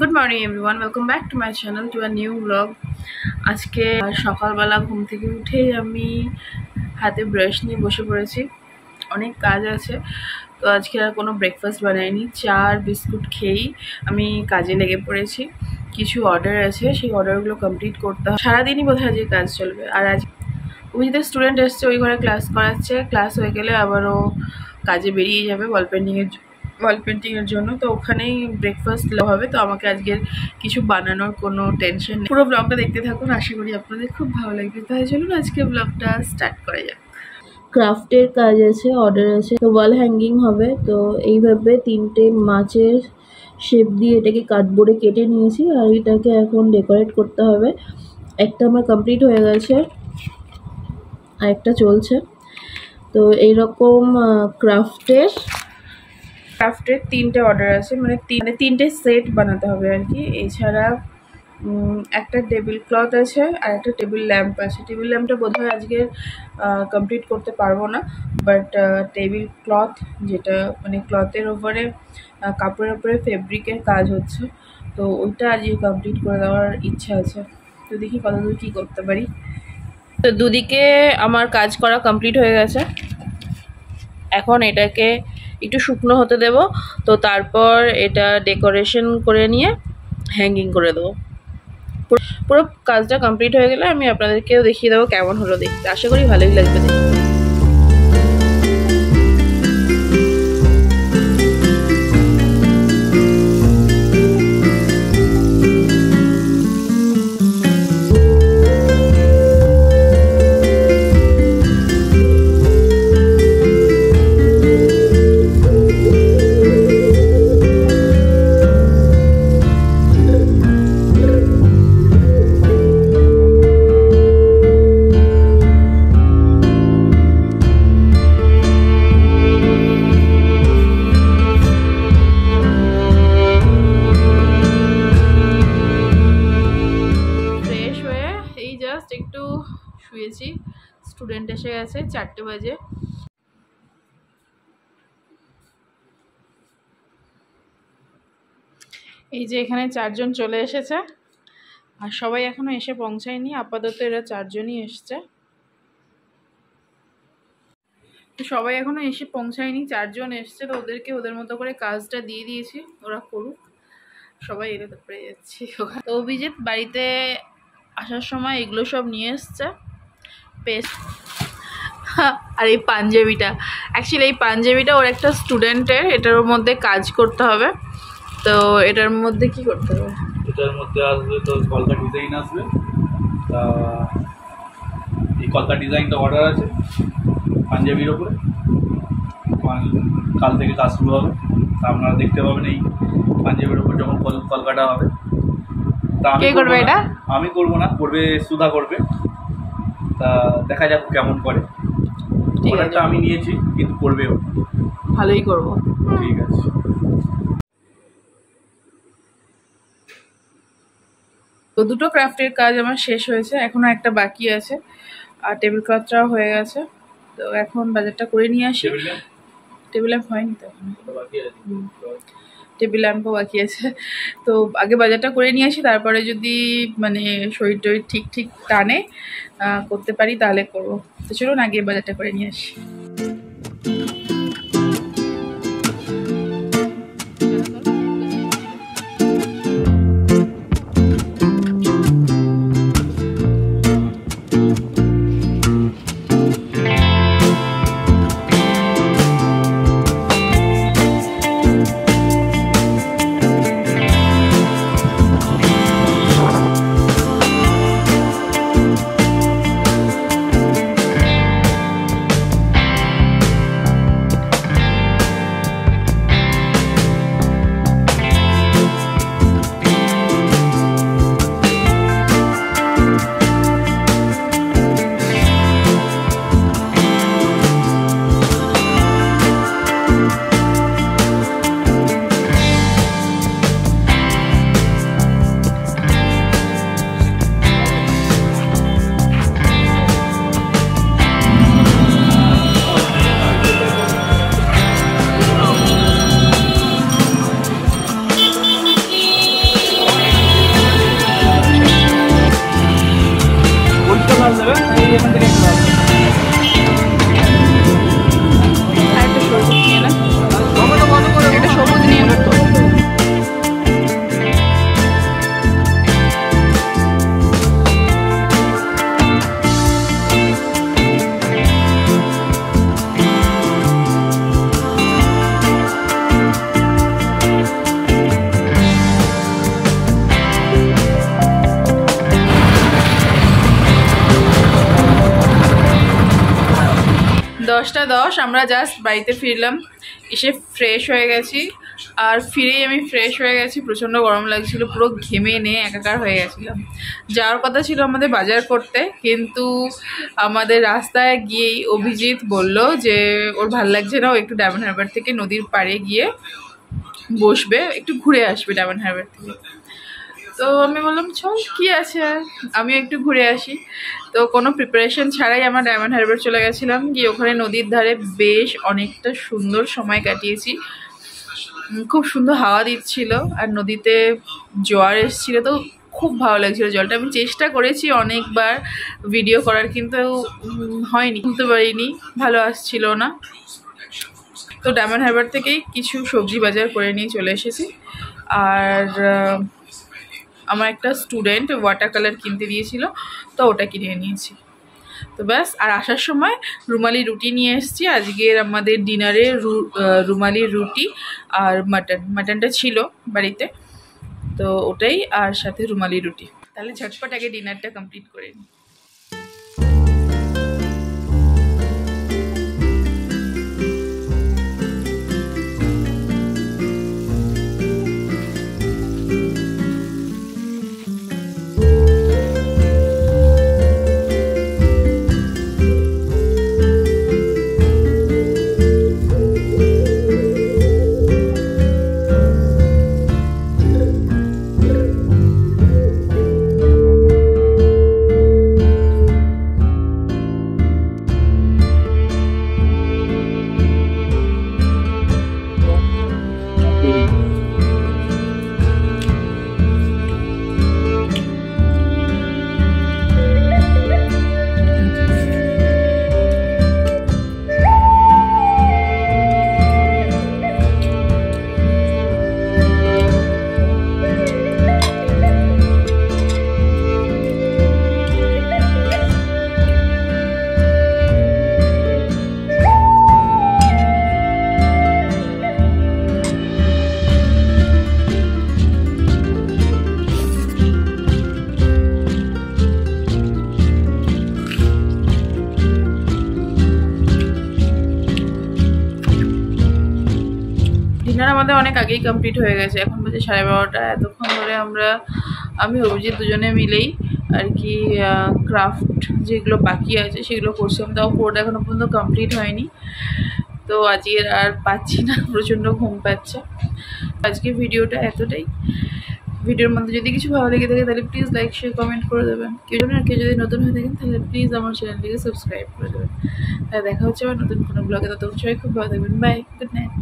Good morning everyone, welcome back to my channel to a new blog. আজকে সকালবেলা ঘুম থেকে উঠেই আমি হাতে ব্রাশ নিয়ে বসে পড়েছি। অনেক কাজ আছে, তো আজকে আর কোনো ব্রেকফাস্ট বানাইনি। চা আর বিস্কুট খেয়েই আমি কাজে লেগে পড়েছি। কিছু অর্ডার আছে, সেই অর্ডারগুলো কমপ্লিট করতে হবে। সারাদিনই বোধহয় আজকে কাজ চলবে। আর আজ অভিজিতের স্টুডেন্ট এসছে, ওই ঘরে ক্লাস করাচ্ছে। ক্লাস হয়ে গেলে আবারও কাজে বেরিয়ে যাবে ওয়াল পেন্টিংয়ের জন্য। তো ওখানেই ব্রেকফাস্ট হবে। তো আমাকে আজকের কিছু বানানোর কোনো টেনশন নেই। পুরো ব্লগটা দেখতে থাকুন, আশা করি আপনাদের খুব ভালো লাগবে। তাই চলুন আজকে ব্লগটা স্টার্ট করা যাক। ক্রাফটের কাজ আছে, অর্ডার আছে, তো ওয়াল হ্যাঙ্গিং হবে। তো এইভাবে 3টে মাছের শেপ দিয়ে এটাকে কার্ডবোর্ডে কেটে নিয়েছি, আর এটাকে এখন ডেকোরেট করতে হবে। একটা আমার কমপ্লিট হয়ে গেছে, আর একটা চলছে। তো এইরকম ক্রাফটের 3টে অর্ডার আছে, মানে 3টে সেট বানাতে হবে আর কি। এছাড়া একটা টেবিল ক্লথ আছে, আর একটা টেবিল ল্যাম্প আছে। টেবিল ল্যাম্পটা বোধহয় আজকের কমপ্লিট করতে পারবো না, বাট টেবিল ক্লথ, যেটা মানে ক্লথের ওপরে কাপড়ের ওপরে ফেব্রিকের কাজ হচ্ছে, তো ওইটা আজকে কমপ্লিট করে দেওয়ার ইচ্ছা আছে। তো দেখি কতদূর কী করতে পারি। তো দুদিকে আমার কাজ করা কমপ্লিট হয়ে গেছে। এখন এটাকে একটু শুকনো হতে দেব, তো তারপর এটা ডেকোরেশন করে নিয়ে হ্যাঙ্গিং করে দেবো। পুরো কাজটা কমপ্লিট হয়ে গেলে আমি আপনাদেরকেও দেখিয়ে দেবো কেমন হলো দেখতে। আশা করি ভালোই লাগবে দেখতে। একটু শুয়েছি, স্টুডেন্ট এসে গেছে, 4টে বাজে। এই যে এখানে 4জন চলে এসেছে, আর সবাই এখনো এসে পৌঁছায়নি। আপাতত এরা 4জনই এসছে। তো সবাই এখনো এসে পৌঁছায়নি, 4জন এসছে। তো ওদেরকে ওদের মতো করে কাজটা দিয়ে দিয়েছি, ওরা করুক। সবাই এলে তারপরে যাচ্ছি। তো অভিজিৎ বাড়িতে আসার সময় এগুলো সব নিয়ে এসছে, পেস্ট আর এই পাঞ্জাবিটা। অ্যাকচুয়ালি এই পাঞ্জাবিটা ওর একটা স্টুডেন্টের, এটার মধ্যে কাজ করতে হবে। তো এটার মধ্যে কি করতে হবে? এটার মধ্যে আসবে তো কলকা ডিজাইন আসবে। এই কলকা ডিজাইনটা অর্ডার আছে পাঞ্জাবির ওপরে। কাল থেকে কাজ শুরু হবে। তা আপনারা দেখতে পাবেন এই পাঞ্জাবির ওপর যখন কলকাটা হবে। তা কে করবে এটা? আমি করবো না, করবে সুধা করবে। তা দেখা যাক কেমন করে। অর্ডারটা আমি নিয়েছি, কিন্তু করবে ও। ভালোই করবো। ঠিক আছে। তো 2টো ক্রাফটের কাজ আমার শেষ হয়েছে, এখনো একটা বাকি আছে। আর টেবিল ক্লথটাও হয়ে গেছে। তো এখন বাজারটা করে নিয়ে আসি। টেবিল ল্যাম্প হয়নি তো এখন, টেবিল ল্যাম্পও বাকি আছে। তো আগে বাজারটা করে নিয়ে আসি, তারপরে যদি মানে শরীর টরীর ঠিক টানে করতে পারি তাহলে করবো। তো চলুন আগে বাজারটা করে নিয়ে আসি। 10টা 10 আমরা জাস্ট বাড়িতে ফিরলাম, এসে ফ্রেশ হয়ে গেছি। আর ফিরেই আমি ফ্রেশ হয়ে গেছি, প্রচণ্ড গরম লাগছিল, পুরো ঘেমে নিয়ে একাকার হয়ে গেছিলাম। যাওয়ার কথা ছিল আমাদের বাজার করতে, কিন্তু আমাদের রাস্তায় গিয়েই অভিজিৎ বলল যে ওর ভাল লাগছে না, ও একটু ডায়মন্ড হারবার থেকে নদীর পাড়ে গিয়ে বসবে, একটু ঘুরে আসবে ডায়মন্ড হারবার থেকে। তো আমি বললাম চল কি আছে, আমিও একটু ঘুরে আসি। তো কোনো প্রিপারেশন ছাড়াই আমরা ডায়মন্ড হারবার চলে গেছিলাম, গিয়ে ওখানে নদীর ধারে বেশ অনেকটা সুন্দর সময় কাটিয়েছি। খুব সুন্দর হাওয়া দিচ্ছিল আর নদীতে জোয়ার এসেছিল, তো খুব ভালো লাগছিল জলটা। আমি চেষ্টা করেছি অনেকবার ভিডিও করার, কিন্তু হয়নি, তুলতে পারিনি, ভালো আসছিল না। তো ডায়মন্ড হারবার থেকেই কিছু সবজি বাজার করে নিয়ে চলে এসেছি। আর আমার একটা স্টুডেন্ট ওয়াটার কালার কিনতে দিয়েছিল, তো ওটা কিনে নিয়েছি। তো ব্যাস, আর আসার সময় রুমালি রুটি নিয়ে এসেছি। আজকের আমাদের ডিনারে রুমালি রুটি আর মাটনটা ছিল বাড়িতে, তো ওটাই, আর সাথে রুমালি রুটি। তাহলে ঝটপট আগে ডিনারটা কমপ্লিট করে নিই। ডিনার আমাদের অনেক আগেই কমপ্লিট হয়ে গেছে, এখন বাজে 12:30। এতক্ষণ ধরে আমি অভিজিৎ দুজনে মিলেই আর কি ক্রাফট যেগুলো বাকি আছে সেগুলো করছিলাম, তাও পুরোটা এখনো পর্যন্ত কমপ্লিট হয়নি। তো আজকের আর পাচ্ছি না, প্রচণ্ড ঘুম পাচ্ছে। আজকে ভিডিওটা এতটাই। ভিডিওর মধ্যে যদি কিছু ভালো লেগে থাকে তাহলে প্লিজ লাইক শেয়ার কমেন্ট করে দেবেন। কেউ যদি নতুন হয়ে থাকেন তাহলে প্লিজ আমার চ্যানেলটিকে সাবস্ক্রাইব করে দেবেন। তাহলে দেখা হচ্ছে আবার নতুন কোনো ব্লগে, ততক্ষণ সবাই খুব ভালো থাকবেন। Bye, good night.